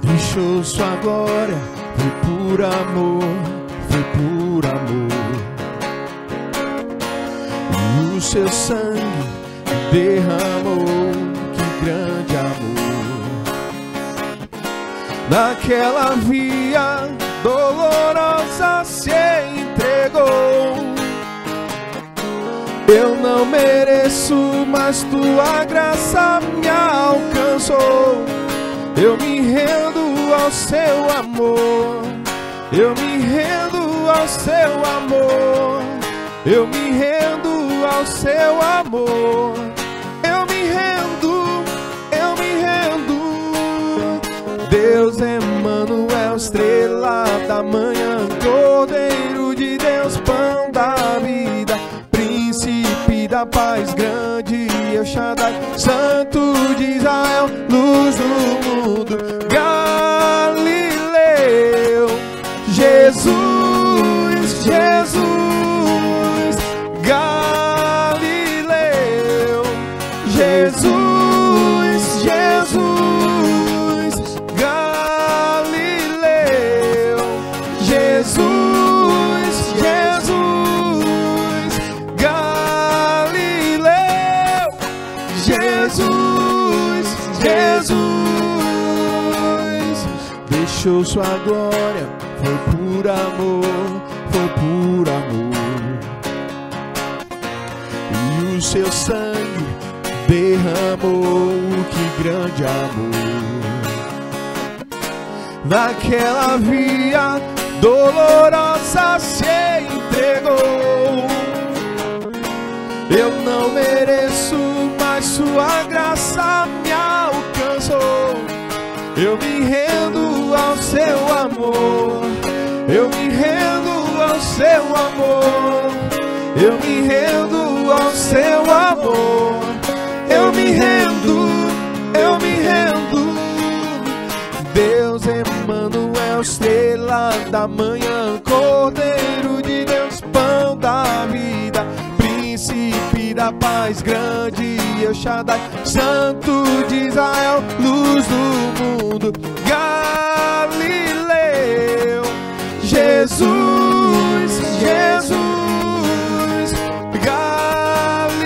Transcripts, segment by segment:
deixou sua glória, foi por amor, foi por amor. E o seu sangue derramou, que grande amor. Naquela via dolorosa se entregou. Eu não mereço, mas tua graça me alcançou. Eu me rendo ao seu amor. Eu me rendo ao seu amor. Eu me rendo ao seu amor. Eu me rendo, eu me rendo. Deus Emanuel, estrela da manhã, Cordeiro de Deus, pão da vida, príncipe da paz, grande El Shaddai, Santo de Israel, luz do mundo, Galileu, Jesus, Jesus, Galileu, Jesus, Jesus, Galileu, Jesus, Jesus, Galileu, Jesus, Jesus, deixou sua glória, foi por amor, foi por amor. E o seu sangue derramou, que grande amor. Naquela via dolorosa se entregou. Eu não mereço, mas sua graça me alcançou. Eu me rendo ao seu amor. Eu me rendo ao seu amor. Eu me rendo ao seu amor. Eu me rendo, eu me rendo. Deus Emanuel, estrela da manhã, Cordeiro de Deus, pão da vida, príncipe da paz, grande El Shaddai, Santo de Israel, luz do mundo, Galileu, Jesus, Jesus, Galileu,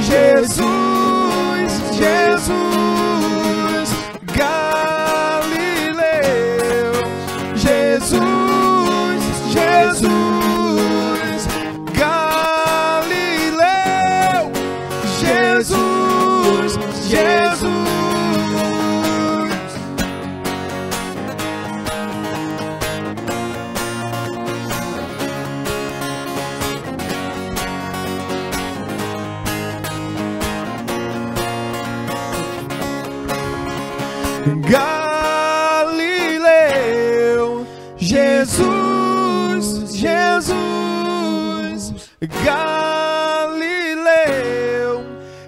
Jesus, Jesus, Galileu, Jesus, Jesus, Galileu, Jesus, Jesus. Galileu, Jesus, Jesus, Galileu,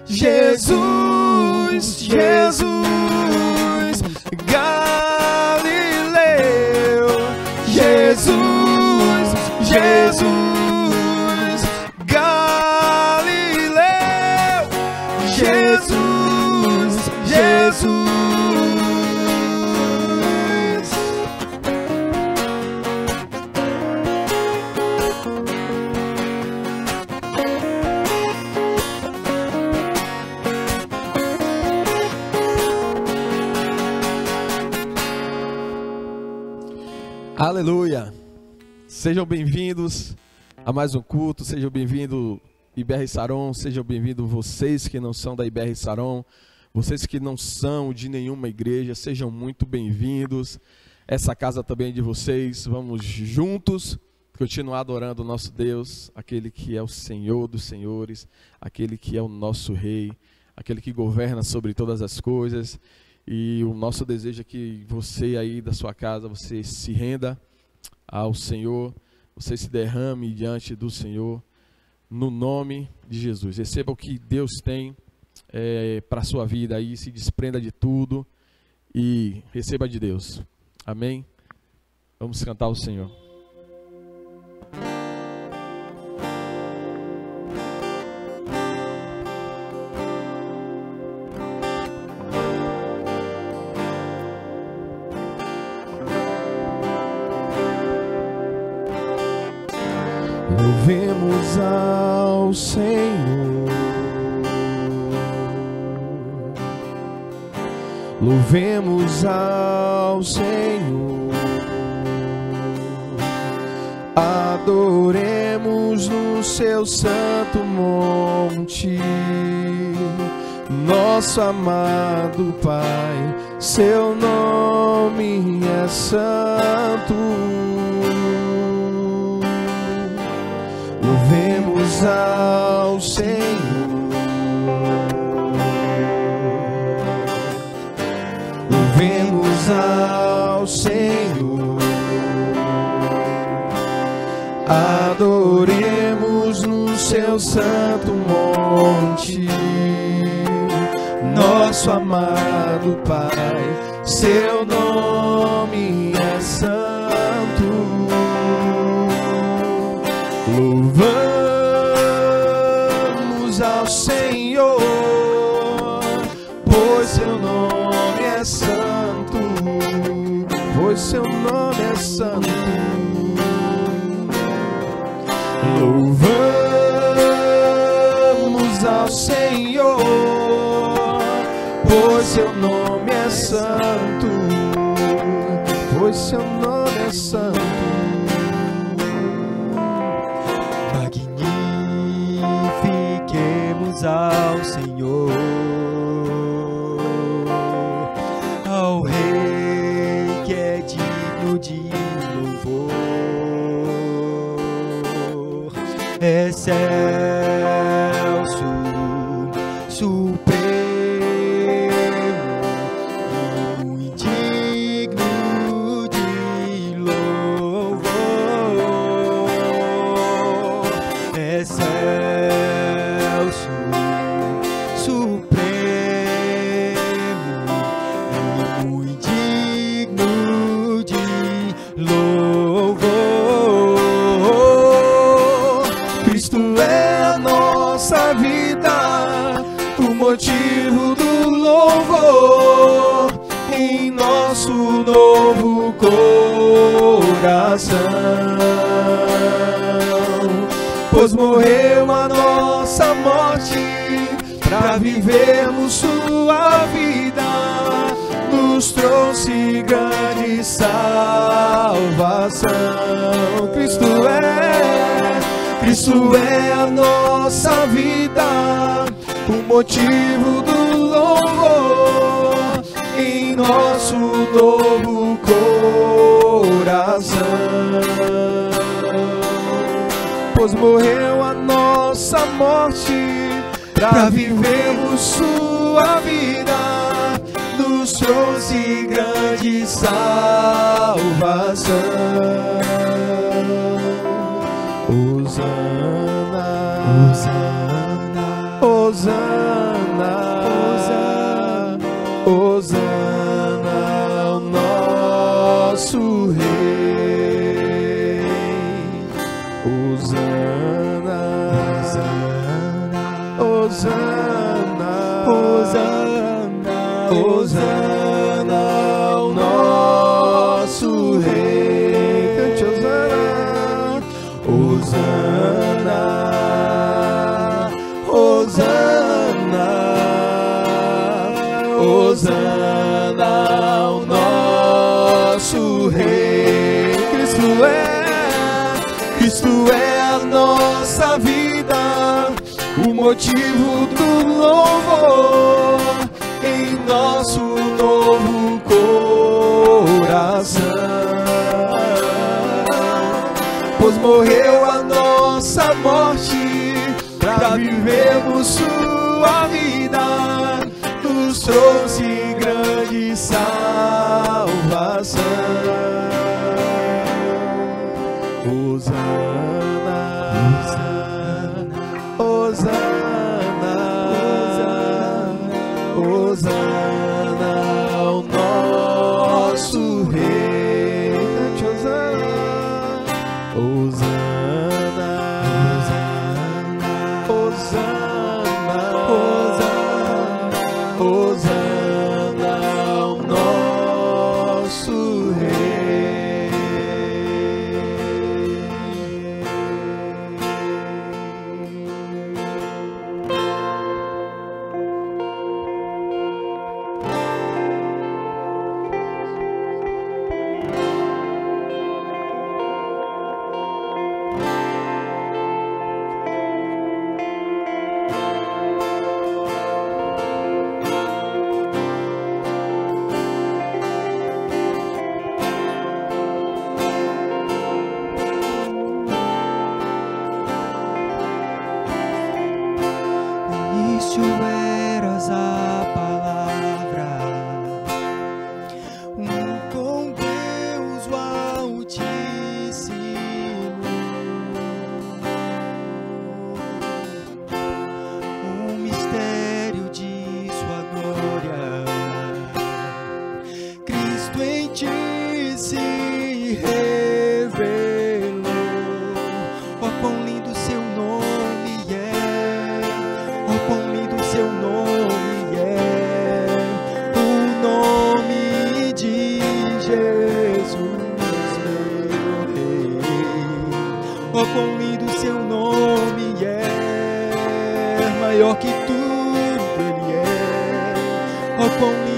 Jesus, Jesus, Galileu, Jesus, Jesus, Galileu, Jesus, Jesus. Aleluia! Sejam bem-vindos a mais um culto, sejam bem-vindos IBR Saron, sejam bem-vindos vocês que não são da IBR Saron, vocês que não são de nenhuma igreja, sejam muito bem-vindos. Essa casa também é de vocês, vamos juntos continuar adorando o nosso Deus, aquele que é o Senhor dos senhores, aquele que é o nosso Rei, aquele que governa sobre todas as coisas. E o nosso desejo é que você aí da sua casa, você se renda ao Senhor, você se derrame diante do Senhor, no nome de Jesus. Receba o que Deus tem para a sua vida aí, se desprenda de tudo e receba de Deus. Amém? Vamos cantar ao Senhor. Louvemos ao Senhor, louvemos ao Senhor, adoremos no seu santo monte, nosso amado Pai, seu nome é santo. Louvemos ao Senhor, louvemos ao Senhor, adoremos no seu santo monte, nosso amado Pai, seu nome é santo. Louvamos ao Senhor, pois seu nome é santo, pois seu nome é santo. Louvamos ao Senhor, pois seu nome é santo, pois seu nome é santo. Magnifiquemos ao Senhor, ao Rei que é digno de louvor. Excelso, supremo, digno de louvor. Excelso, supremo, digno de louvor. Cristo é a nossa vida, o motivo do louvor em nosso novo coração. Pois morreu a nossa morte para vivermos sua vida, nos trouxe grande salvação. Cristo é a nossa vida, o motivo do louvor em nosso novo coração. Pois morreu a nossa morte para vivermos sua vida, nos trouxe grande salvação. Hosana, Hosana, Hosana, Hosana ao nosso Rei. Hosana, Hosana, Hosana, Hosana ao nosso Rei. Cante Hosana, Hosana, Hosana, Hosana ao nosso Rei. Cristo é a nossa vida, o motivo do louvor em nosso novo coração. Pois morreu a nossa morte para vivermos sua vida, nos trouxe grande salvação. Hosana, Hosana, Hosana, Hosana ao nosso Rei. Cante Hosana, Hosana, Hosana, Hosana ao nosso Rei.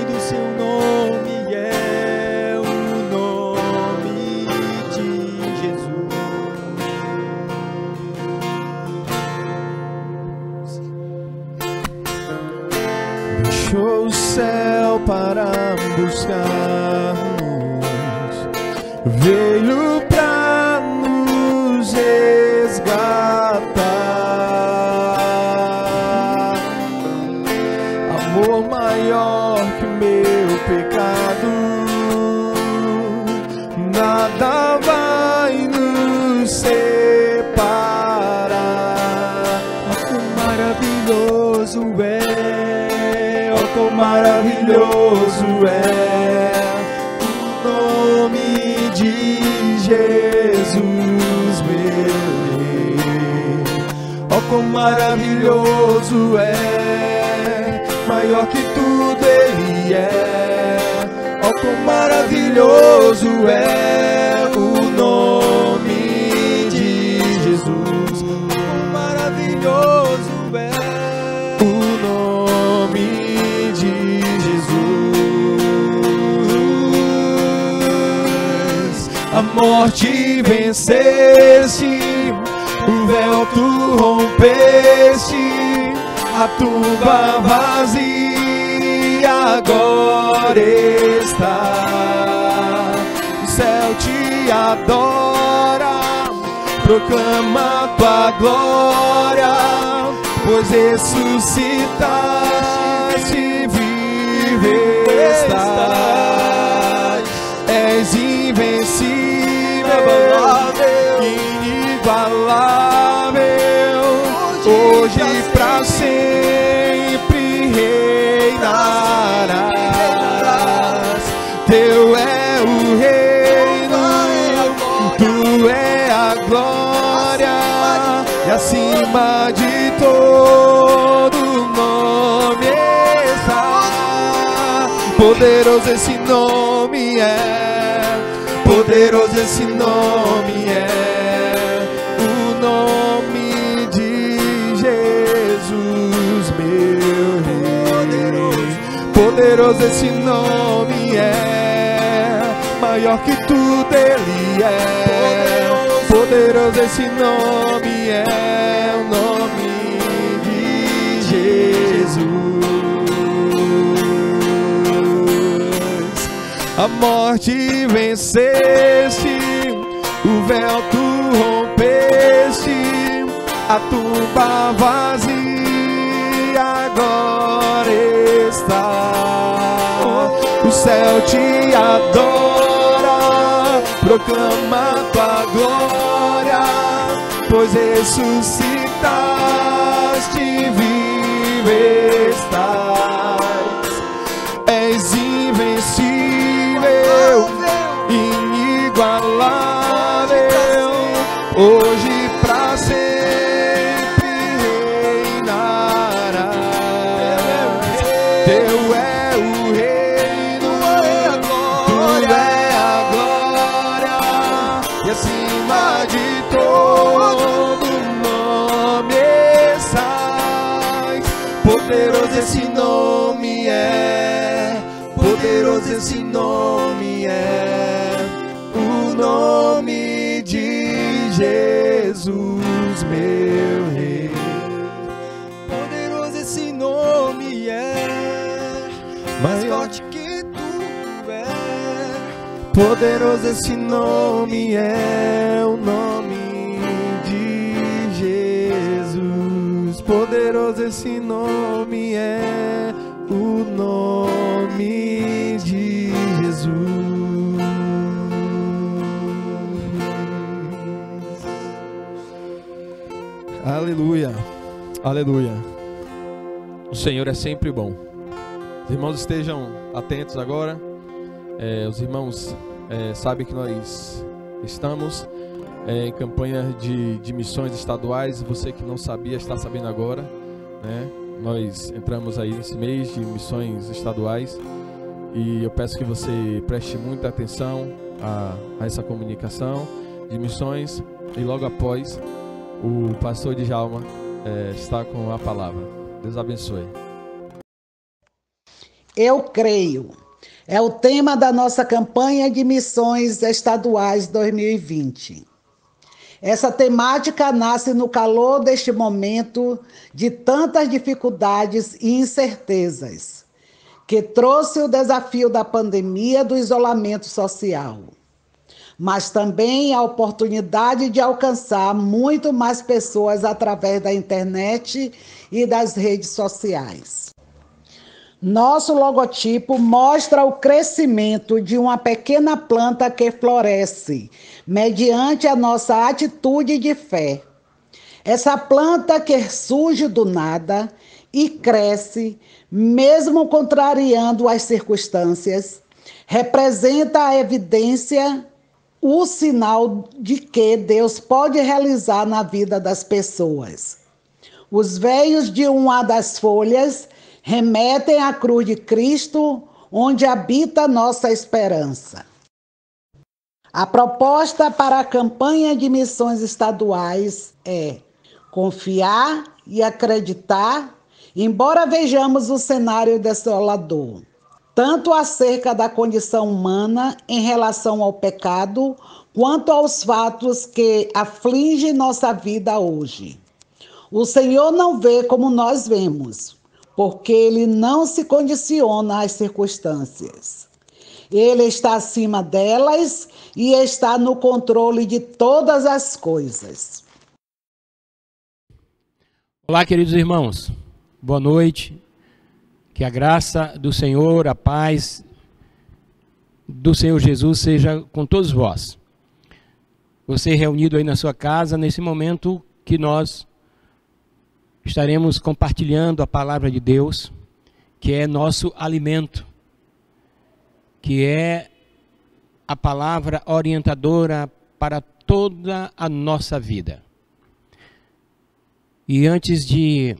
do seu nome é o nome de Jesus. Deixou o céu para buscar-nos, veio pra nos resgatar. Amor maior que meu pecado, nada vai nos separar. Oh, quão maravilhoso é, oh, quão maravilhoso é o nome de Jesus, meu Rei. Oh, quão maravilhoso é, maior que tudo Ele é. Oh, quão maravilhoso é o nome de Jesus. Quão maravilhoso é o nome de Jesus. A morte venceste, o véu tu rompeste, a tumba vazia agora está. O céu te adora, proclama tua glória, pois ressuscitaste, vive estás. És invencível, inigualável, hoje pra sempre reinarás. Teu é o reino, tu é a glória, e acima de todo nome está. Poderoso esse nome é, poderoso esse nome é, o nome de Jesus, meu Rei. Poderoso esse nome é, maior que tudo Ele é. Poderoso esse nome é, o nome de Jesus. A morte venceste, o véu tu rompeste, a tumba vazia agora está. O céu te adora, proclama tua glória, pois ressuscitaste, vive estás. És invencível, inigualável, hoje pra sempre reinarás. Teu é o reino, tu é a glória, e acima de todo nome estás. Poderoso esse nome é, poderoso esse nome é, o nome de Jesus, meu Rei. Poderoso esse nome é, mais forte que tu é. Poderoso esse nome é, o nome de Jesus. Poderoso esse nome é, o nome de Jesus. Aleluia, aleluia. O Senhor é sempre bom. Os irmãos estejam atentos agora. Os irmãos sabem que nós estamos em campanha de missões estaduais. Você que não sabia, está sabendo agora, né? Nós entramos aí nesse mês de missões estaduais e eu peço que você preste muita atenção a essa comunicação de missões. E logo após, o pastor Djalma está com a palavra. Deus abençoe. Eu creio. É o tema da nossa campanha de missões estaduais 2020. Essa temática nasce no calor deste momento de tantas dificuldades e incertezas, que trouxe o desafio da pandemia do isolamento social, mas também a oportunidade de alcançar muito mais pessoas através da internet e das redes sociais. Nosso logotipo mostra o crescimento de uma pequena planta que floresce, mediante a nossa atitude de fé. Essa planta que surge do nada e cresce, mesmo contrariando as circunstâncias, representa a evidência, o sinal de que Deus pode realizar na vida das pessoas. Os veios de uma das folhas remetem à cruz de Cristo, onde habita nossa esperança. A proposta para a campanha de missões estaduais é confiar e acreditar, embora vejamos o cenário desolador, tanto acerca da condição humana em relação ao pecado, quanto aos fatos que afligem nossa vida hoje. O Senhor não vê como nós vemos, porque Ele não se condiciona às circunstâncias. Ele está acima delas e está no controle de todas as coisas. Olá, queridos irmãos. Boa noite. Que a graça do Senhor, a paz do Senhor Jesus seja com todos vós. Você reunido aí na sua casa, nesse momento que nós estaremos compartilhando a palavra de Deus, que é nosso alimento, que é a palavra orientadora para toda a nossa vida. E antes de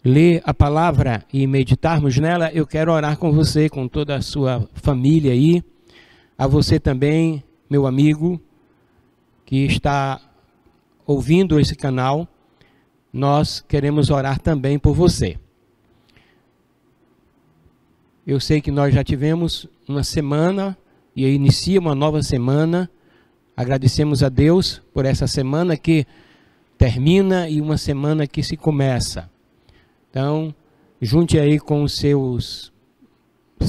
ler a palavra e meditarmos nela, eu quero orar com você, com toda a sua família aí, a você também, meu amigo, que está ouvindo esse canal. Nós queremos orar também por você. Eu sei que nós já tivemos uma semana e inicia uma nova semana. Agradecemos a Deus por essa semana que termina e uma semana que se começa. Então, junte aí com os seus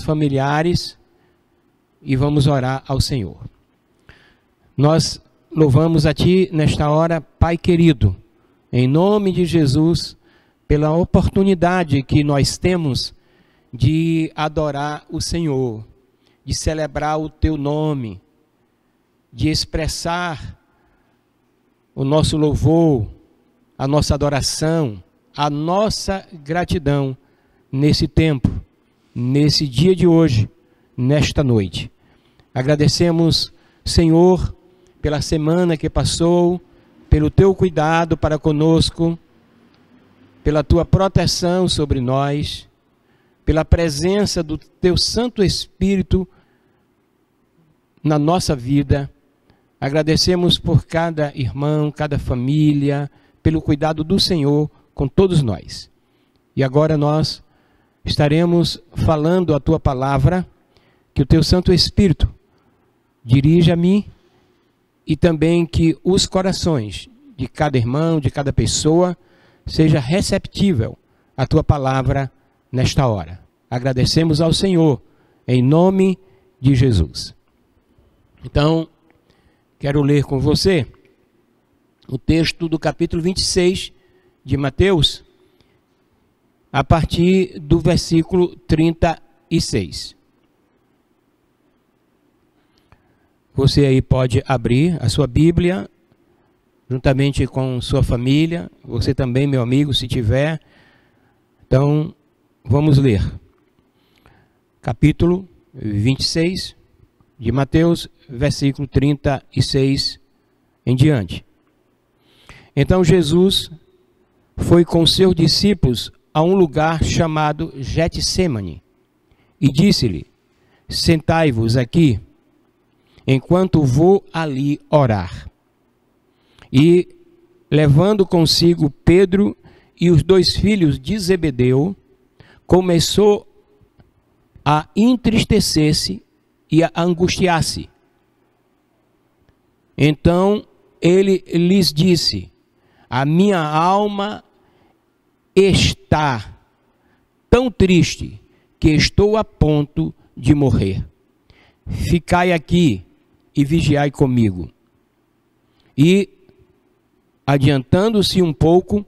familiares e vamos orar ao Senhor. Nós louvamos a Ti nesta hora, Pai querido, em nome de Jesus, pela oportunidade que nós temos de adorar o Senhor, de celebrar o Teu nome, de expressar o nosso louvor, a nossa adoração, a nossa gratidão nesse tempo, nesse dia de hoje, nesta noite. Agradecemos, Senhor, pela semana que passou, pelo Teu cuidado para conosco, pela Tua proteção sobre nós, pela presença do Teu Santo Espírito na nossa vida. Agradecemos por cada irmão, cada família, pelo cuidado do Senhor com todos nós. E agora nós estaremos falando a Tua palavra, que o Teu Santo Espírito dirija a mim e também que os corações de cada irmão, de cada pessoa, seja receptível à Tua palavra nesta hora. Agradecemos ao Senhor, em nome de Jesus. Então, quero ler com você o texto do capítulo 26 de Mateus, a partir do versículo 36. Você aí pode abrir a sua Bíblia, juntamente com sua família, você também, meu amigo, se tiver. Então, vamos ler. Capítulo 26 de Mateus, versículo 36 em diante. Então Jesus foi com seus discípulos a um lugar chamado Getsêmani e disse-lhe: sentai-vos aqui, enquanto vou ali orar. E, levando consigo Pedro e os 2 filhos de Zebedeu, começou a entristecer-se e a angustiar-se. Então ele lhes disse: a minha alma está tão triste que estou a ponto de morrer. Ficai aqui e vigiai comigo. E, adiantando-se um pouco,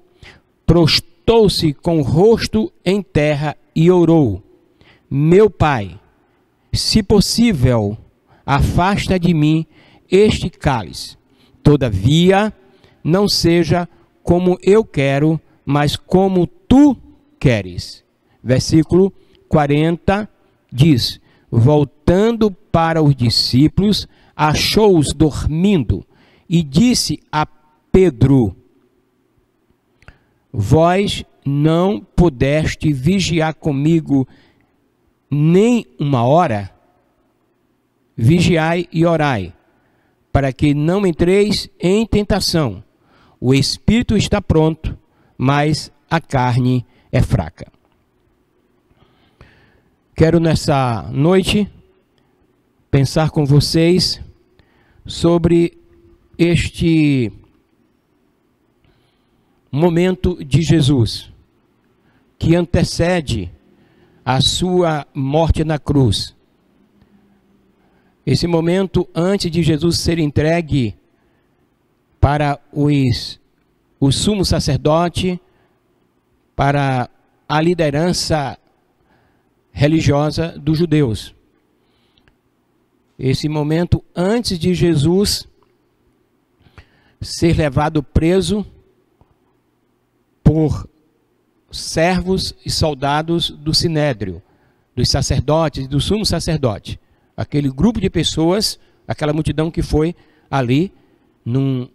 prostou-se com o rosto em terra e orou: meu Pai, se possível, afasta de mim este cálice. Todavia, não seja como eu quero, mas como tu queres. Versículo 40 diz: voltando para os discípulos, achou-os dormindo e disse a Pedro: vós não pudeste vigiar comigo nem uma hora? Vigiai e orai, para que não entreis em tentação. O espírito está pronto, mas a carne é fraca. Quero nessa noite pensar com vocês sobre este momento de Jesus, que antecede a sua morte na cruz. Esse momento antes de Jesus ser entregue para o sumo sacerdote, para a liderança religiosa dos judeus. Esse momento antes de Jesus ser levado preso por servos e soldados do Sinédrio, dos sacerdotes e do sumo sacerdote. Aquele grupo de pessoas, aquela multidão que foi ali no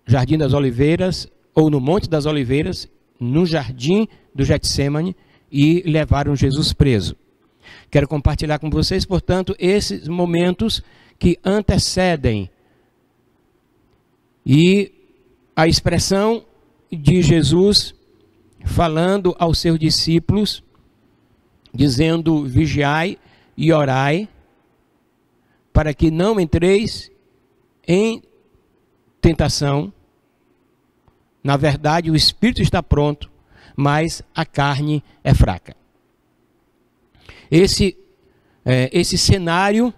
Jardim das Oliveiras, ou no Monte das Oliveiras, no Jardim do Getsêmani, e levaram Jesus preso. Quero compartilhar com vocês, portanto, esses momentos que antecedem e a expressão de Jesus falando aos seus discípulos, dizendo: vigiai e orai, para que não entreis em tentação. Na verdade, o espírito está pronto, mas a carne é fraca. Esse cenário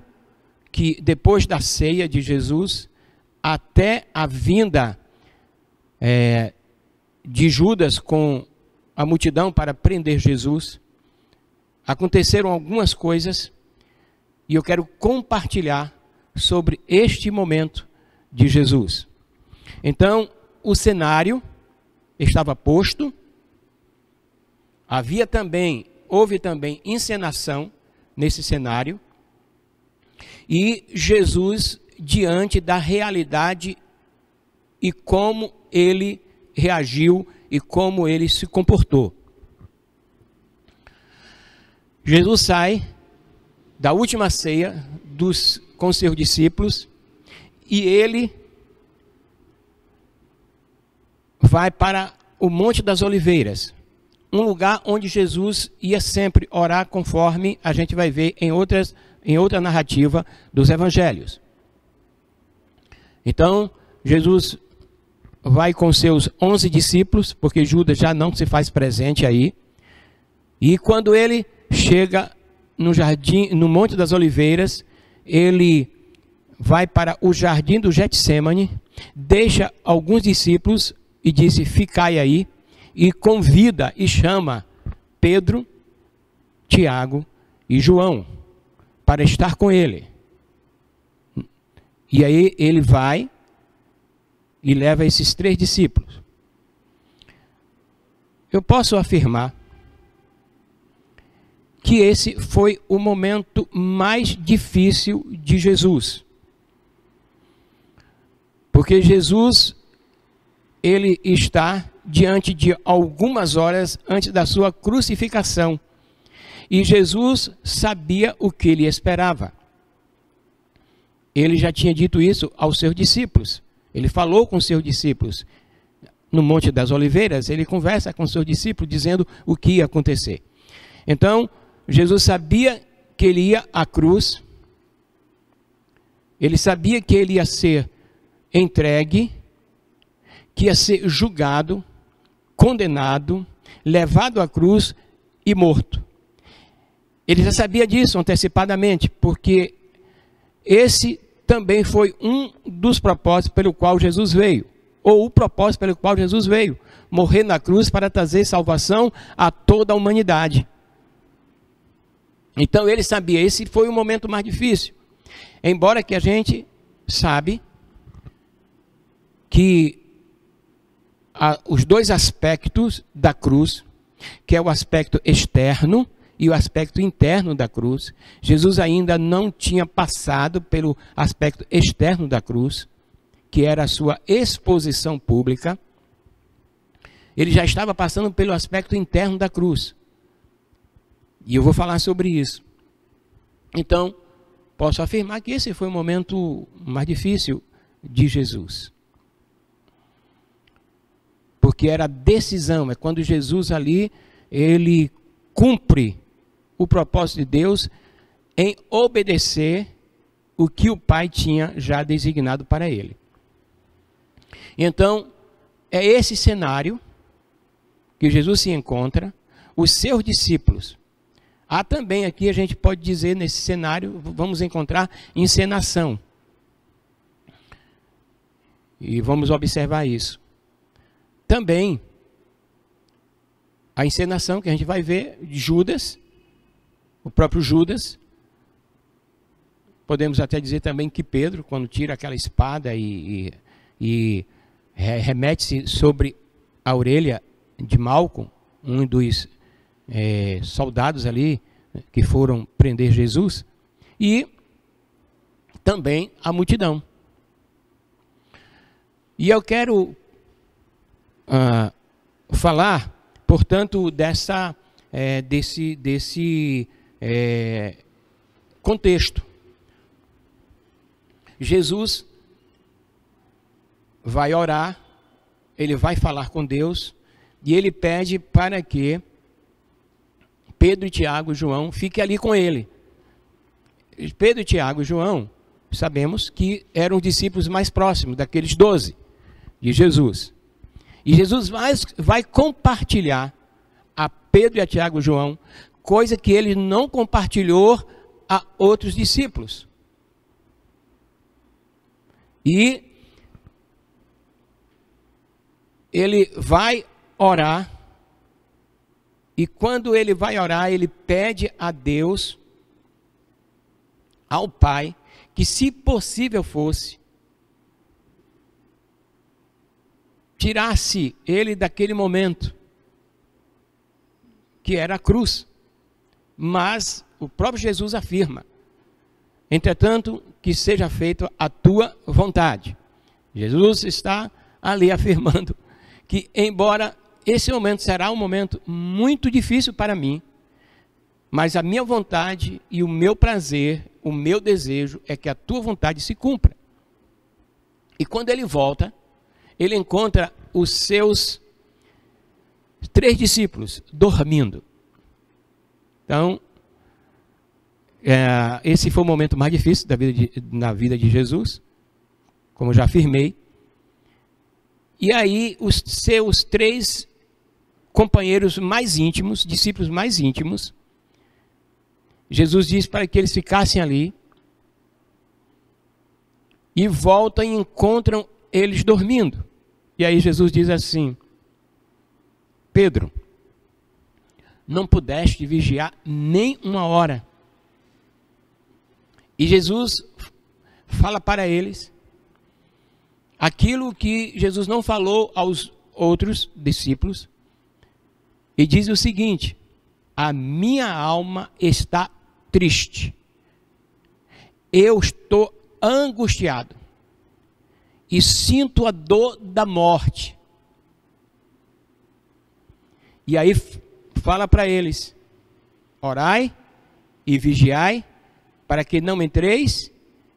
que depois da ceia de Jesus, até a vinda de Judas com a multidão para prender Jesus, aconteceram algumas coisas, e eu quero compartilhar sobre este momento de Jesus. Então, o cenário estava posto, houve também encenação nesse cenário, e Jesus diante da realidade e como ele reagiu e como ele se comportou. Jesus sai da última ceia com seus discípulos e ele vai para o Monte das Oliveiras, um lugar onde Jesus ia sempre orar, conforme a gente vai ver em outra narrativa dos evangelhos. Então, Jesus vai com seus 11 discípulos, porque Judas já não se faz presente aí, e quando ele chega no Monte das Oliveiras, ele vai para o Jardim do Getsêmani, deixa alguns discípulos e disse: ficai aí, e convida e chama Pedro, Tiago e João para estar com ele. E aí ele vai e leva esses 3 discípulos. Eu posso afirmar que esse foi o momento mais difícil de Jesus. Porque Jesus, ele está diante de algumas horas antes da sua crucificação. E Jesus sabia o que lhe esperava. Ele já tinha dito isso aos seus discípulos. Ele falou com seus discípulos. No Monte das Oliveiras, ele conversa com seus discípulos, dizendo o que ia acontecer. Então, Jesus sabia que ele ia à cruz, ele sabia que ele ia ser entregue, que ia ser julgado, condenado, levado à cruz e morto. Ele já sabia disso antecipadamente, porque esse também foi um dos propósitos pelo qual Jesus veio, ou o propósito pelo qual Jesus veio, morrer na cruz para trazer salvação a toda a humanidade. Então ele sabia, esse foi o momento mais difícil. Embora que a gente sabe que os dois aspectos da cruz, que é o aspecto externo e o aspecto interno da cruz, Jesus ainda não tinha passado pelo aspecto externo da cruz, que era a sua exposição pública. Ele já estava passando pelo aspecto interno da cruz. E eu vou falar sobre isso. Então, posso afirmar que esse foi o momento mais difícil de Jesus. Porque era a decisão, é quando Jesus ali, ele cumpre o propósito de Deus em obedecer o que o Pai tinha já designado para ele. Então, é esse cenário que Jesus se encontra, os seus discípulos. Há também aqui, a gente pode dizer, nesse cenário, vamos encontrar encenação. E vamos observar isso. Também, a encenação que a gente vai ver de Judas, o próprio Judas. Podemos até dizer também que Pedro, quando tira aquela espada e remete-se sobre a orelha de Malco, um dos soldados ali que foram prender Jesus, e também a multidão. E eu quero falar, portanto, desse contexto. Jesus vai orar, ele vai falar com Deus, e ele pede para que Pedro, Tiago e João fiquem ali com ele. Pedro, Tiago e João, sabemos que eram os discípulos mais próximos daqueles 12 de Jesus. E Jesus vai compartilhar a Pedro e a Tiago e João coisa que ele não compartilhou a outros discípulos. E ele vai orar, e quando ele vai orar, ele pede a Deus, ao Pai, que se possível fosse, tirasse ele daquele momento, que era a cruz. Mas o próprio Jesus afirma: entretanto, que seja feita a tua vontade. Jesus está ali afirmando que, embora esse momento será um momento muito difícil para mim, mas a minha vontade e o meu prazer, o meu desejo é que a tua vontade se cumpra. E quando ele volta, ele encontra os seus 3 discípulos dormindo. Então, esse foi o momento mais difícil na vida de Jesus, como eu já afirmei. E aí, os seus 3 companheiros mais íntimos, discípulos mais íntimos, Jesus diz para que eles ficassem ali, e voltam e encontram eles dormindo. E aí Jesus diz assim: Pedro, não pudeste vigiar nem uma hora. E Jesus fala para eles aquilo que Jesus não falou aos outros discípulos, e diz o seguinte: a minha alma está triste, eu estou angustiado e sinto a dor da morte. E aí fala para eles: orai e vigiai, para que não entreis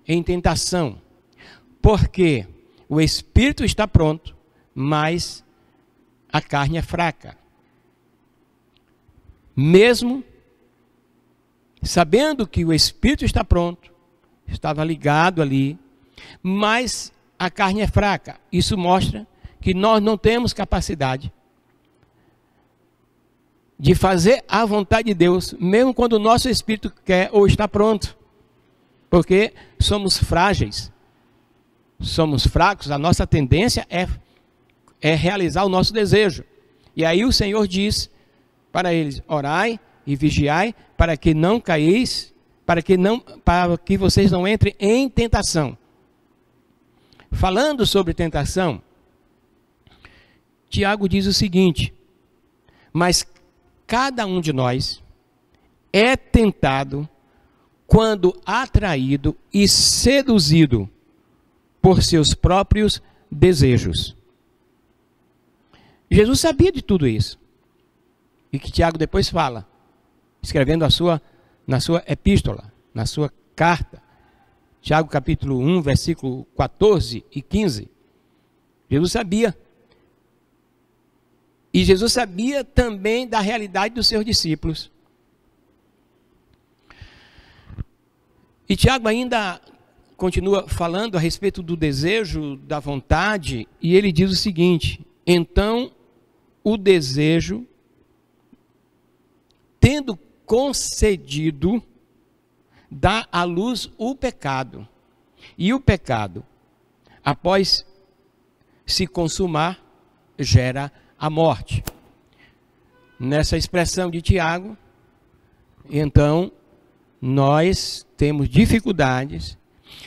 em tentação, porque o espírito está pronto, mas a carne é fraca. Mesmo sabendo que o espírito está pronto, estava ligado ali, mas a carne é fraca. Isso mostra que nós não temos capacidade de fazer a vontade de Deus, mesmo quando o nosso espírito quer ou está pronto, porque somos frágeis, somos fracos, a nossa tendência é realizar o nosso desejo. E aí o Senhor diz para eles: orai e vigiai, para que não caís, para que vocês não entrem em tentação. Falando sobre tentação, Tiago diz o seguinte: mas cada um de nós é tentado quando atraído e seduzido por seus próprios desejos. Jesus sabia de tudo isso. E que Tiago depois fala, escrevendo na sua epístola, na sua carta. Tiago capítulo 1, versículo 14 e 15. Jesus sabia. E Jesus sabia também da realidade dos seus discípulos. E Tiago ainda continua falando a respeito do desejo, da vontade, e ele diz o seguinte: então o desejo, tendo concedido, dá à luz o pecado. E o pecado, após se consumar, gera a morte. Nessa expressão de Tiago, então, nós temos dificuldades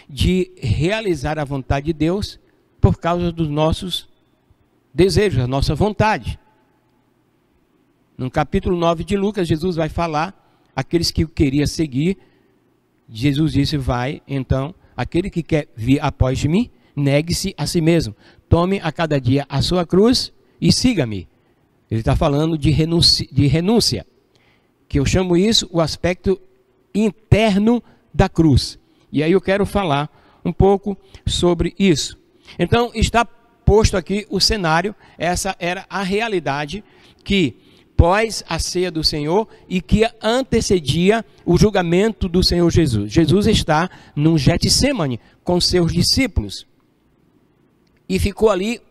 de realizar a vontade de Deus por causa dos nossos desejos, da nossa vontade. No capítulo 9 de Lucas, Jesus vai falar, aqueles que queria seguir, Jesus disse: vai, então, aquele que quer vir após mim, negue-se a si mesmo, tome a cada dia a sua cruz e siga-me. Ele está falando de renúncia, que eu chamo isso o aspecto interno da cruz. E aí eu quero falar um pouco sobre isso. Então está posto aqui o cenário, essa era a realidade que pós a ceia do Senhor e que antecedia o julgamento do Senhor Jesus. Jesus está num Getsêmani com seus discípulos e ficou ali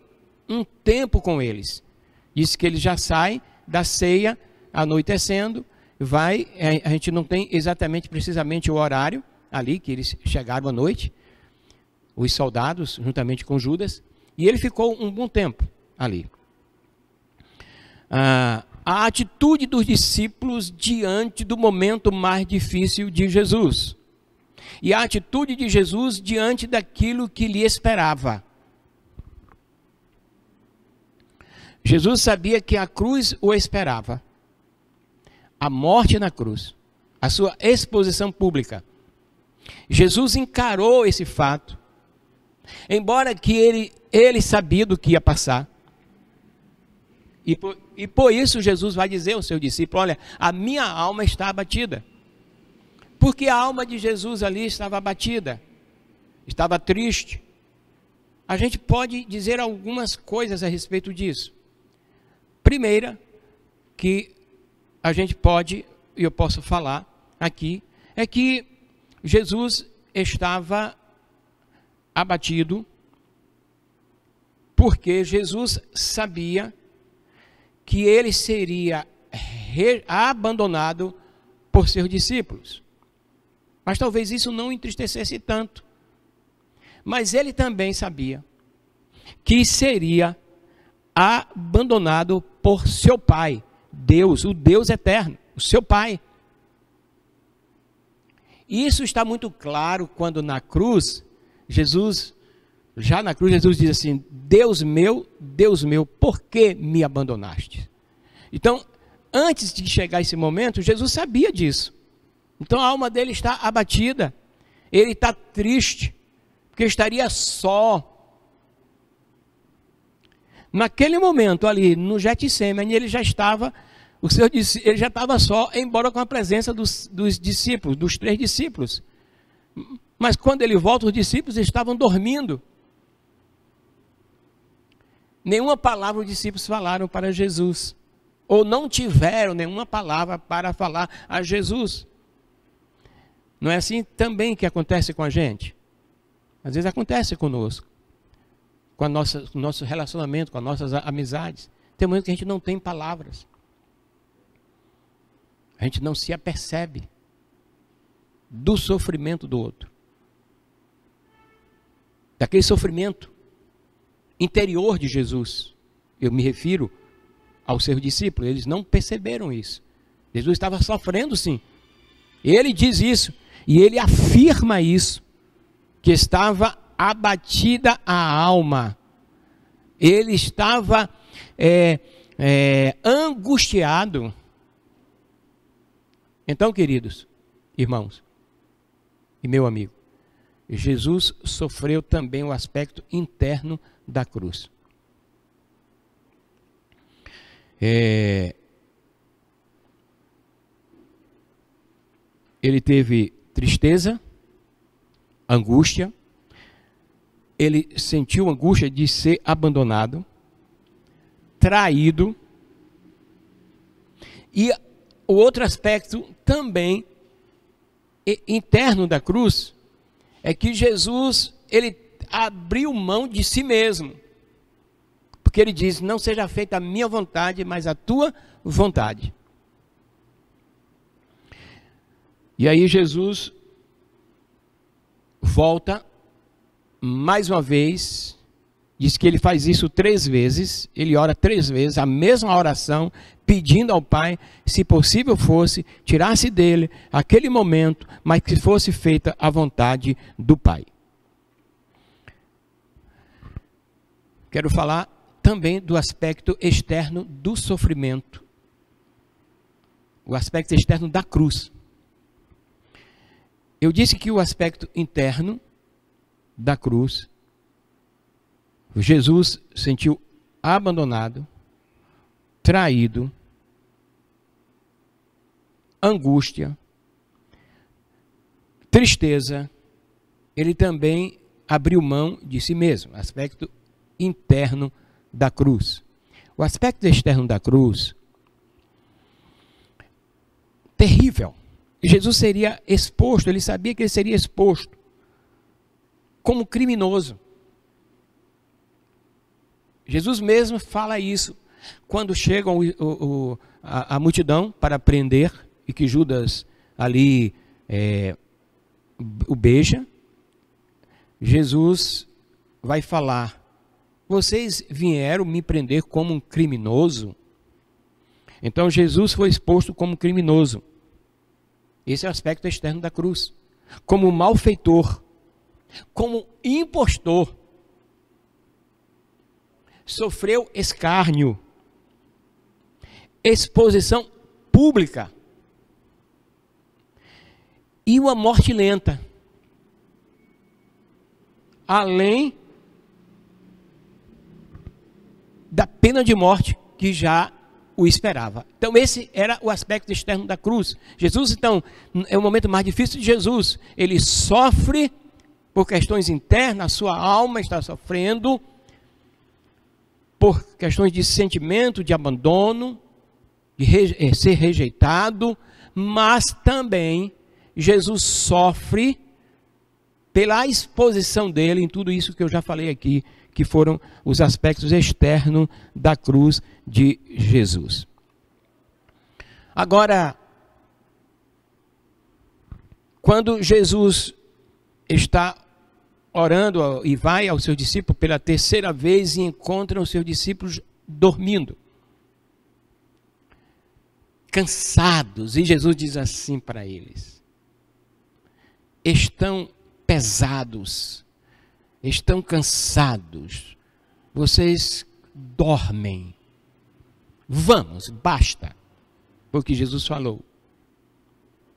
um tempo com eles. Diz que ele já sai da ceia, anoitecendo, vai, a gente não tem exatamente, precisamente o horário ali, que eles chegaram à noite, os soldados, juntamente com Judas, e ele ficou um bom tempo ali. A atitude dos discípulos diante do momento mais difícil de Jesus. E a atitude de Jesus diante daquilo que lhe esperava. Jesus sabia que a cruz o esperava. A morte na cruz. A sua exposição pública. Jesus encarou esse fato. Embora que ele sabia do que ia passar. E por isso Jesus vai dizer ao seu discípulo: olha, a minha alma está abatida. Porque a alma de Jesus ali estava abatida. Estava triste. A gente pode dizer algumas coisas a respeito disso. Primeira, que a gente pode, e eu posso falar aqui, é que Jesus estava abatido porque Jesus sabia que ele seria abandonado por seus discípulos. Mas talvez isso não entristecesse tanto. Mas ele também sabia que seria abandonado por seu Pai, Deus, o Deus eterno, o seu Pai. Isso está muito claro quando na cruz, Jesus diz assim: Deus meu, por que me abandonaste? Então, antes de chegar esse momento, Jesus sabia disso. Então a alma dele está abatida, ele está triste, porque estaria só. Naquele momento ali, no Getsêmani, ele já estava só, embora com a presença dos discípulos, dos 3 discípulos. Mas quando ele volta, os discípulos estavam dormindo. Nenhuma palavra os discípulos falaram para Jesus, ou não tiveram nenhuma palavra para falar a Jesus. Não é assim também que acontece com a gente? Às vezes acontece conosco, com o nosso relacionamento, com as nossas amizades. Tem momentos que a gente não tem palavras. A gente não se apercebe do sofrimento do outro. Daquele sofrimento interior de Jesus. Eu me refiro aos seus discípulos. Eles não perceberam isso. Jesus estava sofrendo, sim. Ele diz isso. E ele afirma isso. Que estava abatida a alma. Ele estava angustiado. Então, queridos irmãos e meu amigo, Jesus sofreu também o aspecto interno da cruz. Ele teve tristeza, angústia, ele sentiu angústia de ser abandonado, traído, e o outro aspecto também interno da cruz é que Jesus, ele abriu mão de si mesmo. Porque ele diz, não seja feita a minha vontade, mas a tua vontade. E aí Jesus volta mais uma vez, diz que ele faz isso 3 vezes, ele ora 3 vezes, a mesma oração, pedindo ao Pai, se possível fosse, tirasse dele aquele momento, mas que fosse feita a vontade do Pai. Quero falar também do aspecto externo do sofrimento, o aspecto externo da cruz. Eu disse que o aspecto interno da cruz, Jesus sentiu abandonado, traído, angústia, tristeza. Ele também abriu mão de si mesmo, aspecto interno da cruz. O aspecto externo da cruz, terrível. Jesus seria exposto, ele sabia que ele seria exposto como criminoso. Jesus mesmo fala isso quando chega a multidão para prender e que Judas ali o beija. Jesus vai falar, vocês vieram me prender como um criminoso? Então Jesus foi exposto como criminoso. Esse é o aspecto externo da cruz. Como malfeitor, como impostor. Sofreu escárnio, exposição pública e uma morte lenta, além da pena de morte que já o esperava. Então esse era o aspecto externo da cruz. Jesus, então, é o momento mais difícil de Jesus. Ele sofre por questões internas, a sua alma está sofrendo por questões de sentimento, de abandono, de ser rejeitado, mas também Jesus sofre pela exposição dele em tudo isso que eu já falei aqui, que foram os aspectos externos da cruz de Jesus. Agora, quando Jesus está orando e vai aos seus discípulos pela 3ª vez e encontra os seus discípulos dormindo, cansados, e Jesus diz assim para eles, estão pesados, estão cansados, vocês dormem, vamos, basta, porque Jesus falou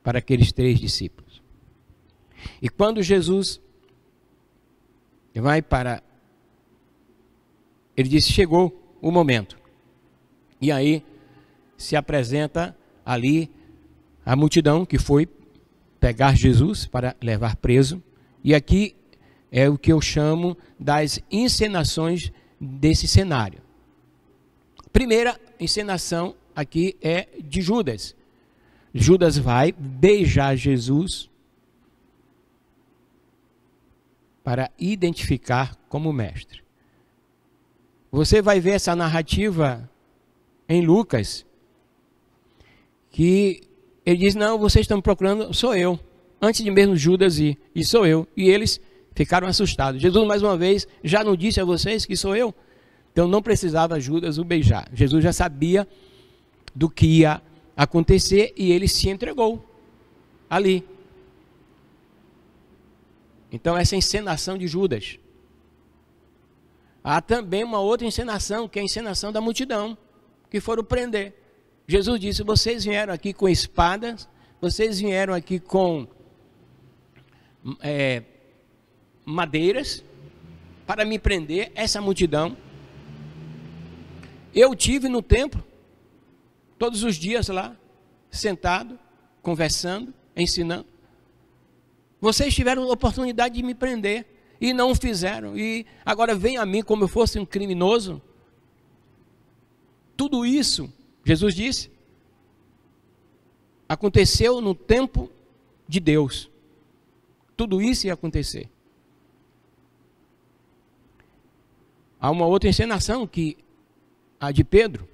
para aqueles 3 discípulos. E quando Jesus vai para, ele disse, chegou o momento, e aí se apresenta ali a multidão que foi pegar Jesus para levar preso, e aqui é o que eu chamo das encenações desse cenário. Primeira encenação aqui é de Judas. Judas vai beijar Jesus para identificar como mestre. Você vai ver essa narrativa em Lucas, que ele diz, não, vocês estão procurando, sou eu. Antes de mesmo Judas ir, e sou eu. E eles ficaram assustados. Jesus, mais uma vez, já não disse a vocês que sou eu? Então não precisava Judas o beijar. Jesus já sabia do que ia acontecer e ele se entregou ali. Então essa encenação de Judas. Há também uma outra encenação, que é a encenação da multidão, que foram prender. Jesus disse, vocês vieram aqui com espadas, vocês vieram aqui com madeiras para me prender, essa multidão. Eu tive no templo, todos os dias lá, sentado, conversando, ensinando. Vocês tiveram a oportunidade de me prender e não o fizeram. E agora vem a mim como eu fosse um criminoso. Tudo isso, Jesus disse, aconteceu no tempo de Deus. Tudo isso ia acontecer. Há uma outra encenação, que a de Pedro.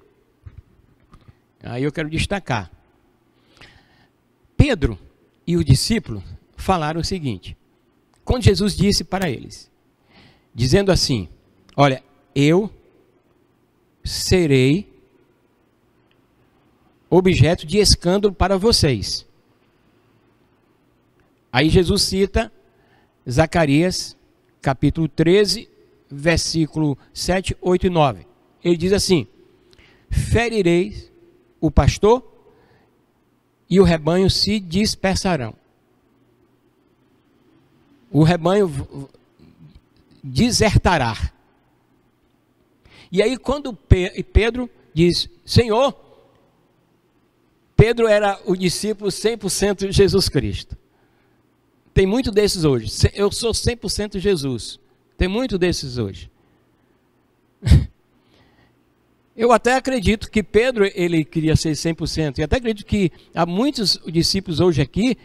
Aí eu quero destacar. Pedro e os discípulos falaram o seguinte, quando Jesus disse para eles, dizendo assim, olha, eu serei objeto de escândalo para vocês. Aí Jesus cita Zacarias, capítulo 13, versículo 7, 8 e 9. Ele diz assim, ferireis o pastor e o rebanho se dispersarão. O rebanho desertará. E aí quando Pedro diz, Senhor, Pedro era o discípulo 100% de Jesus Cristo. Tem muito desses hoje. Eu sou 100% Jesus. Tem muito desses hoje. Eu até acredito que Pedro, ele queria ser 100%. E até acredito que há muitos discípulos hoje aqui,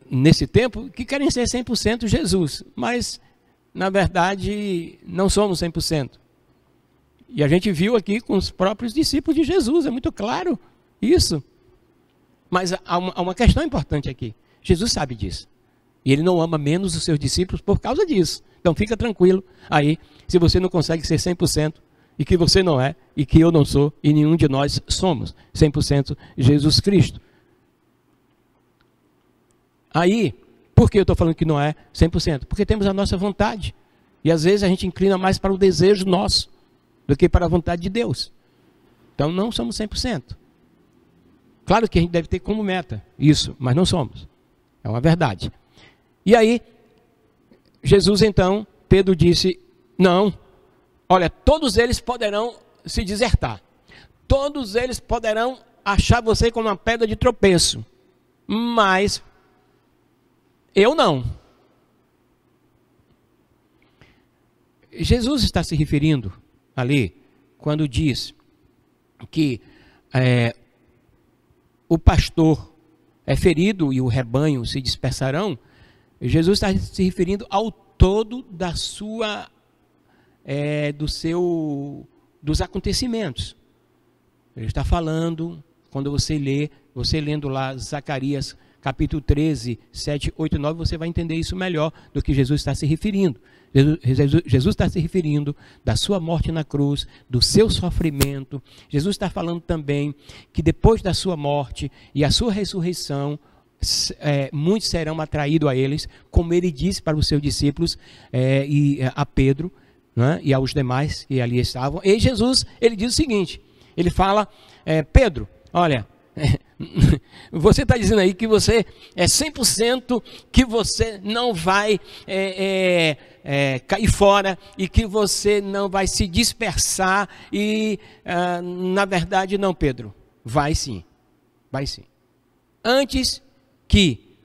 nesse tempo, que querem ser 100% Jesus. Mas, na verdade, não somos 100%. E a gente viu aqui com os próprios discípulos de Jesus. É muito claro isso. Mas há uma questão importante aqui. Jesus sabe disso. E ele não ama menos os seus discípulos por causa disso. Então fica tranquilo aí, se você não consegue ser 100%, e que você não é, e que eu não sou, e nenhum de nós somos 100% Jesus Cristo. Aí, por que eu estou falando que não é 100%? Porque temos a nossa vontade. E às vezes a gente inclina mais para o desejo nosso, do que para a vontade de Deus. Então não somos 100%. Claro que a gente deve ter como meta isso, mas não somos. É uma verdade. E aí, Jesus então, Pedro disse, não, olha, todos eles poderão se desertar. Todos eles poderão achar você como uma pedra de tropeço. Mas eu não. Jesus está se referindo ali, quando diz que o pastor é ferido e o rebanho se dispersarão, Jesus está se referindo ao todo da dos acontecimentos. Ele está falando, quando você lendo lá Zacarias capítulo 13, 7, 8 e 9, você vai entender isso melhor do que Jesus está se referindo. Jesus está se referindo da sua morte na cruz, do seu sofrimento. Jesus está falando também que depois da sua morte e a sua ressurreição, muitos serão atraídos a eles, como ele disse para os seus discípulos e a Pedro, né, e aos demais que ali estavam. E Jesus, ele diz o seguinte, ele fala, Pedro, olha, você está dizendo aí que você é 100%, que você não vai cair fora e que você não vai se dispersar e na verdade não, Pedro, vai sim, vai sim. Antes que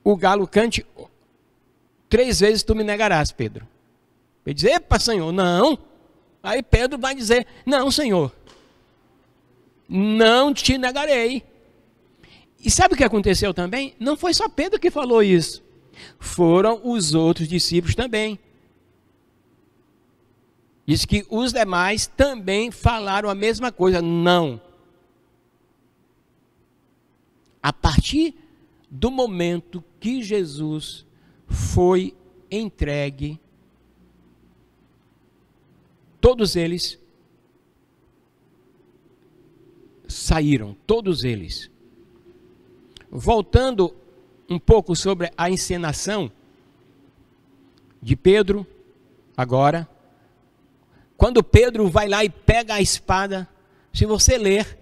o galo cante 3 vezes tu me negarás, Pedro. Ele diz, epa, Senhor, não. Aí Pedro vai dizer, não, Senhor, não te negarei. E sabe o que aconteceu também? Não foi só Pedro que falou isso. foram os outros discípulos também. Diz que os demais também falaram a mesma coisa. Não. A partir do momento que Jesus foi entregue, todos eles saíram, todos eles. Voltando um pouco sobre a encenação de Pedro, agora, quando Pedro vai lá e pega a espada, se você ler,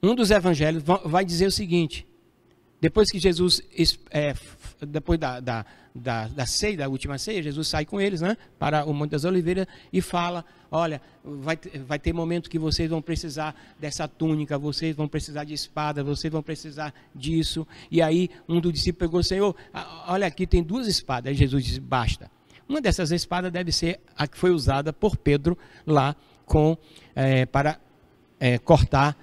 um dos evangelhos vai dizer o seguinte: depois que Jesus, depois da ceia, da última ceia, Jesus sai com eles, né, para o Monte das Oliveiras e fala: olha, vai ter momento que vocês vão precisar dessa túnica, vocês vão precisar de espada, vocês vão precisar disso. E aí um dos discípulos pegou: Senhor, olha, aqui tem 2 espadas. Aí Jesus disse: basta. Uma dessas espadas deve ser a que foi usada por Pedro lá para cortar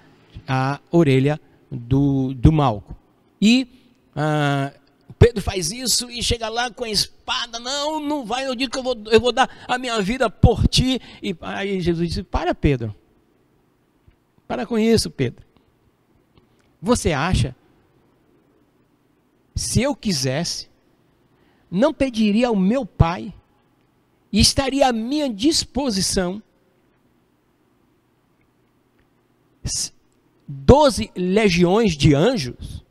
a orelha do Malco. E Pedro faz isso e chega lá com a espada: não vai, eu digo que eu vou dar a minha vida por ti. E aí Jesus disse: para, Pedro, para com isso, Pedro. Você acha, se eu quisesse, não pediria ao meu Pai e estaria à minha disposição 12 legiões de anjos?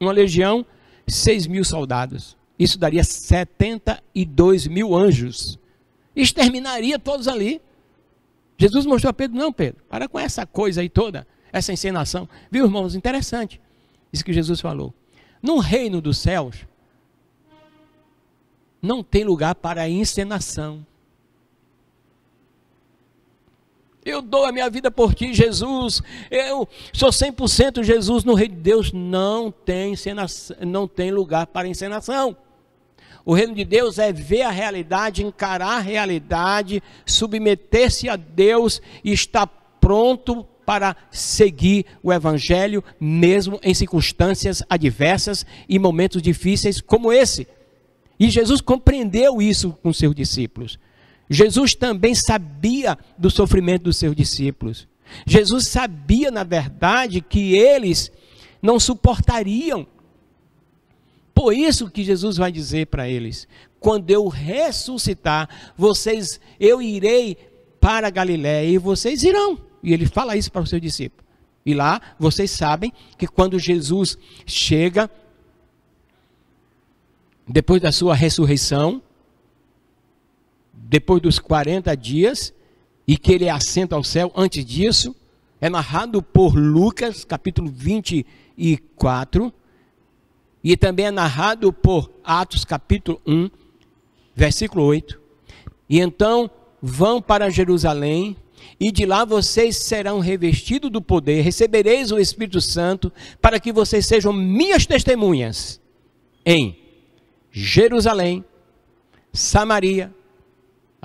Uma legião, 6.000 soldados. Isso daria 72.000 anjos. Exterminaria todos ali. Jesus mostrou a Pedro: não, Pedro, para com essa coisa aí toda, essa encenação. Viu, irmãos? Interessante isso que Jesus falou. No reino dos céus, não tem lugar para encenação. Eu dou a minha vida por ti, Jesus. Eu sou 100% Jesus no reino de Deus. Não tem encenação, não tem lugar para encenação. O reino de Deus é ver a realidade, encarar a realidade, submeter-se a Deus e estar pronto para seguir o evangelho, mesmo em circunstâncias adversas e momentos difíceis como esse. E Jesus compreendeu isso com seus discípulos. Jesus também sabia do sofrimento dos seus discípulos. Jesus sabia, na verdade, que eles não suportariam. Por isso que Jesus vai dizer para eles: quando eu ressuscitar, eu irei para a Galiléia e vocês irão. E ele fala isso para os seus discípulos. E lá, vocês sabem que quando Jesus chega, depois da sua ressurreição, depois dos 40 dias, e que ele assenta ao céu, antes disso, é narrado por Lucas, capítulo 24, e também é narrado por Atos, capítulo 1, versículo 8. E então vão para Jerusalém, e de lá vocês serão revestidos do poder, recebereis o Espírito Santo, para que vocês sejam minhas testemunhas em Jerusalém, Samaria,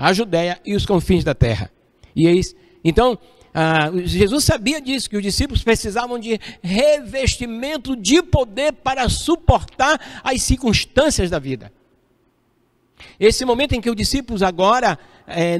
a Judéia e os confins da terra. E eis, então, Jesus sabia disso, que os discípulos precisavam de revestimento de poder para suportar as circunstâncias da vida. Esse momento em que os discípulos agora,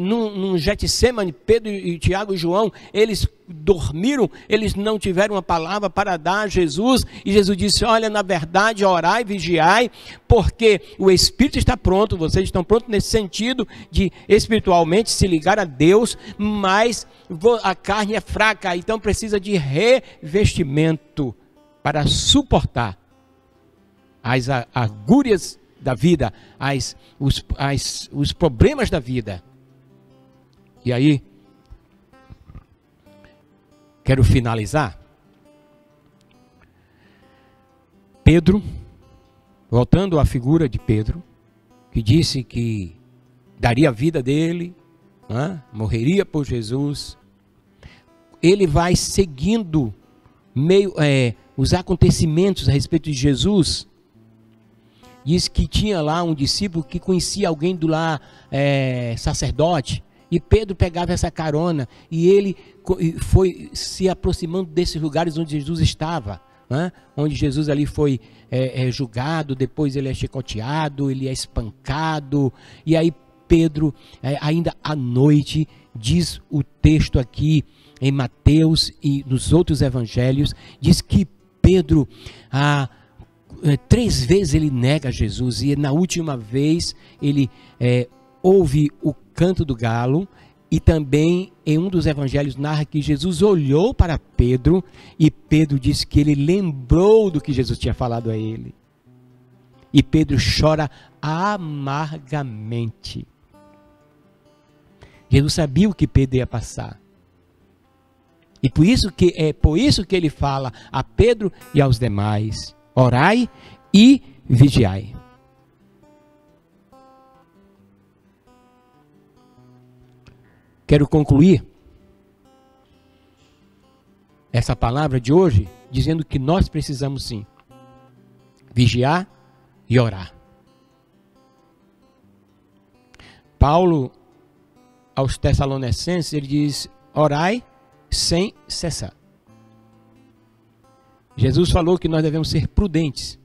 num Getsemane, Pedro e Tiago e João, eles dormiram, eles não tiveram uma palavra para dar a Jesus, e Jesus disse: olha, na verdade, orai e vigiai, porque o Espírito está pronto, vocês estão prontos nesse sentido de espiritualmente se ligar a Deus, mas a carne é fraca, então precisa de revestimento para suportar as agúrias da vida, os problemas da vida. E aí, quero finalizar. Pedro, voltando à figura de Pedro, que disse que daria a vida dele, né? Morreria por Jesus. Ele vai seguindo os acontecimentos a respeito de Jesus. Diz que tinha lá um discípulo que conhecia alguém do lá, sacerdote, e Pedro pegava essa carona, e ele foi se aproximando desses lugares onde Jesus estava, né? Onde Jesus ali foi julgado, depois ele é chicoteado, ele é espancado, e aí Pedro, ainda à noite, diz o texto aqui em Mateus e nos outros evangelhos, diz que Pedro, 3 vezes ele nega Jesus, e na última vez ele ouve o canto do galo, e também em um dos evangelhos narra que Jesus olhou para Pedro, e Pedro disse que ele lembrou do que Jesus tinha falado a ele. E Pedro chora amargamente. Jesus sabia o que Pedro ia passar. E por isso que ele fala a Pedro e aos demais: orai e vigiai. Quero concluir essa palavra de hoje dizendo que nós precisamos sim vigiar e orar. Paulo, aos Tessalonicenses, ele diz: orai sem cessar. Jesus falou que nós devemos ser prudentes.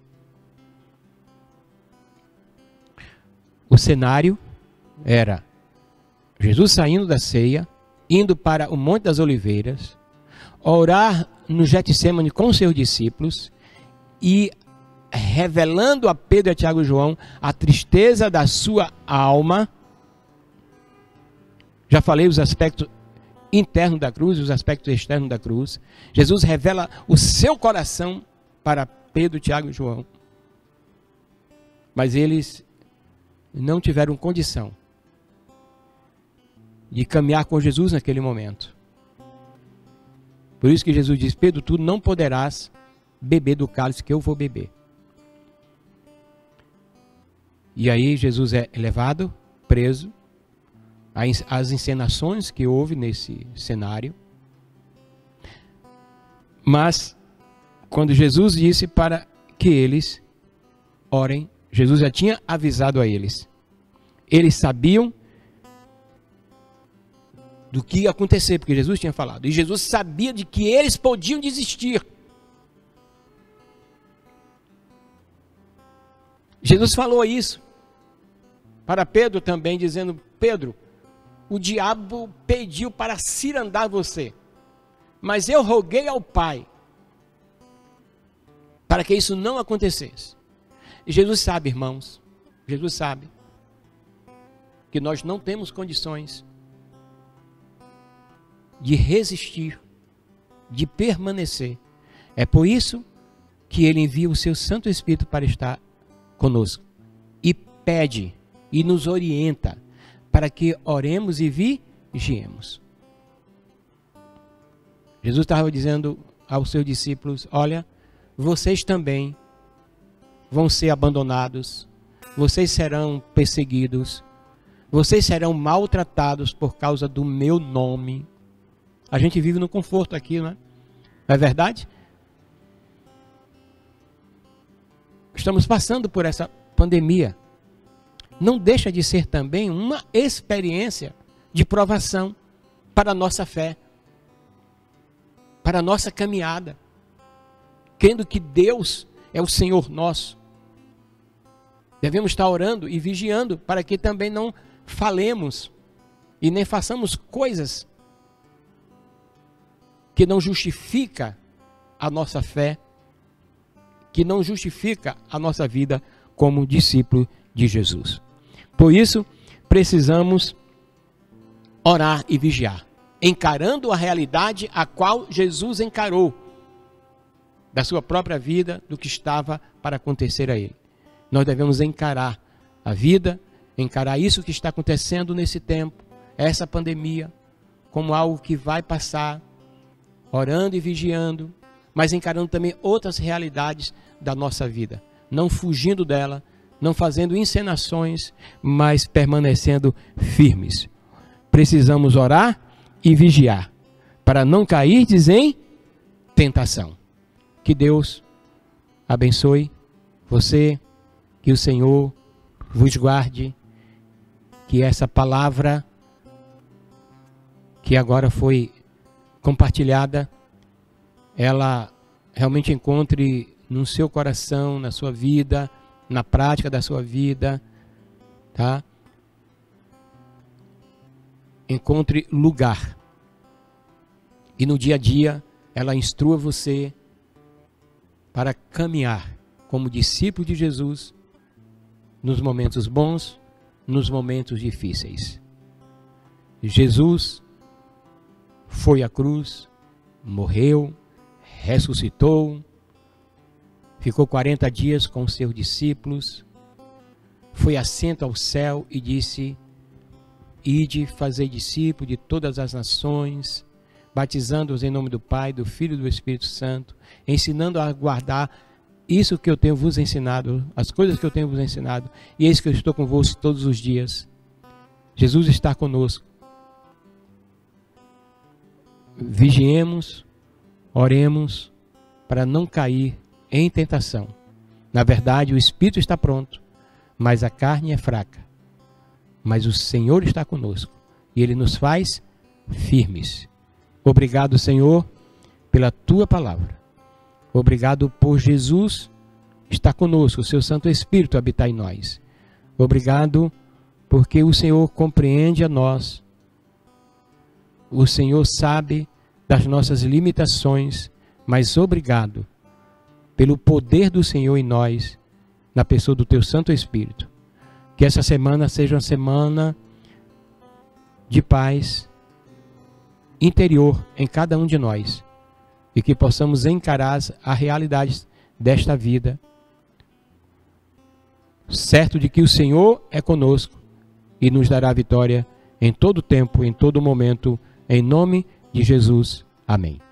O cenário era Jesus saindo da ceia, indo para o Monte das Oliveiras, orar no Getsêmani com seus discípulos e revelando a Pedro, a Tiago e João a tristeza da sua alma. Já falei os aspectos internos da cruz e os aspectos externos da cruz. Jesus revela o seu coração para Pedro, Tiago e João. Mas eles não tiveram condição de caminhar com Jesus naquele momento. Por isso que Jesus diz: Pedro, tu não poderás beber do cálice que eu vou beber. E aí Jesus é levado, preso, as encenações que houve nesse cenário. Mas quando Jesus disse para que eles orem, Jesus já tinha avisado a eles. Eles sabiam do que ia acontecer, porque Jesus tinha falado. E Jesus sabia de que eles podiam desistir. Jesus falou isso para Pedro também, dizendo: Pedro, o diabo pediu para cirandar você, mas eu roguei ao Pai para que isso não acontecesse. E Jesus sabe, irmãos, Jesus sabe que nós não temos condições de resistir, de permanecer. É por isso que Ele envia o seu Santo Espírito para estar conosco. E pede, e nos orienta, para que oremos e vigiemos. Jesus estava dizendo aos seus discípulos: olha, vocês também vão ser abandonados, vocês serão perseguidos, vocês serão maltratados por causa do meu nome. A gente vive no conforto aqui, não é? Não é verdade? Estamos passando por essa pandemia. Não deixa de ser também uma experiência de provação para a nossa fé, para a nossa caminhada, crendo que Deus é o Senhor nosso. Devemos estar orando e vigiando para que também não falemos e nem façamos coisas que não justifica a nossa fé, que não justifica a nossa vida como discípulo de Jesus. Por isso, precisamos orar e vigiar, encarando a realidade a qual Jesus encarou, da sua própria vida, do que estava para acontecer a ele. Nós devemos encarar a vida, encarar isso que está acontecendo nesse tempo, essa pandemia, como algo que vai passar, orando e vigiando, mas encarando também outras realidades da nossa vida, não fugindo dela, não fazendo encenações, mas permanecendo firmes. Precisamos orar e vigiar, para não cair em tentação. Que Deus abençoe você, que o Senhor vos guarde, que essa palavra que agora foi compartilhada, ela realmente encontre no seu coração, na sua vida, na prática da sua vida, tá? Encontre lugar. E no dia a dia, ela instrua você para caminhar como discípulo de Jesus nos momentos bons, nos momentos difíceis. Jesus foi à cruz, morreu, ressuscitou, ficou 40 dias com os seus discípulos, foi assento ao céu e disse: ide, fazei discípulos de todas as nações, batizando-os em nome do Pai, do Filho e do Espírito Santo, ensinando a guardar isso que eu tenho vos ensinado, as coisas que eu tenho vos ensinado, e eis que eu estou convosco todos os dias. Jesus está conosco. Vigiemos, oremos, para não cair em tentação. Na verdade, o espírito está pronto, mas a carne é fraca. Mas o Senhor está conosco, e Ele nos faz firmes. Obrigado, Senhor, pela Tua palavra. Obrigado por Jesus estar conosco, o Seu Santo Espírito habitar em nós. Obrigado porque o Senhor compreende a nós. O Senhor sabe das nossas limitações, mas obrigado pelo poder do Senhor em nós, na pessoa do Teu Santo Espírito. Que essa semana seja uma semana de paz interior em cada um de nós, e que possamos encarar as realidades desta vida, certo de que o Senhor é conosco e nos dará vitória em todo tempo, em todo momento, em nome de Jesus. Amém.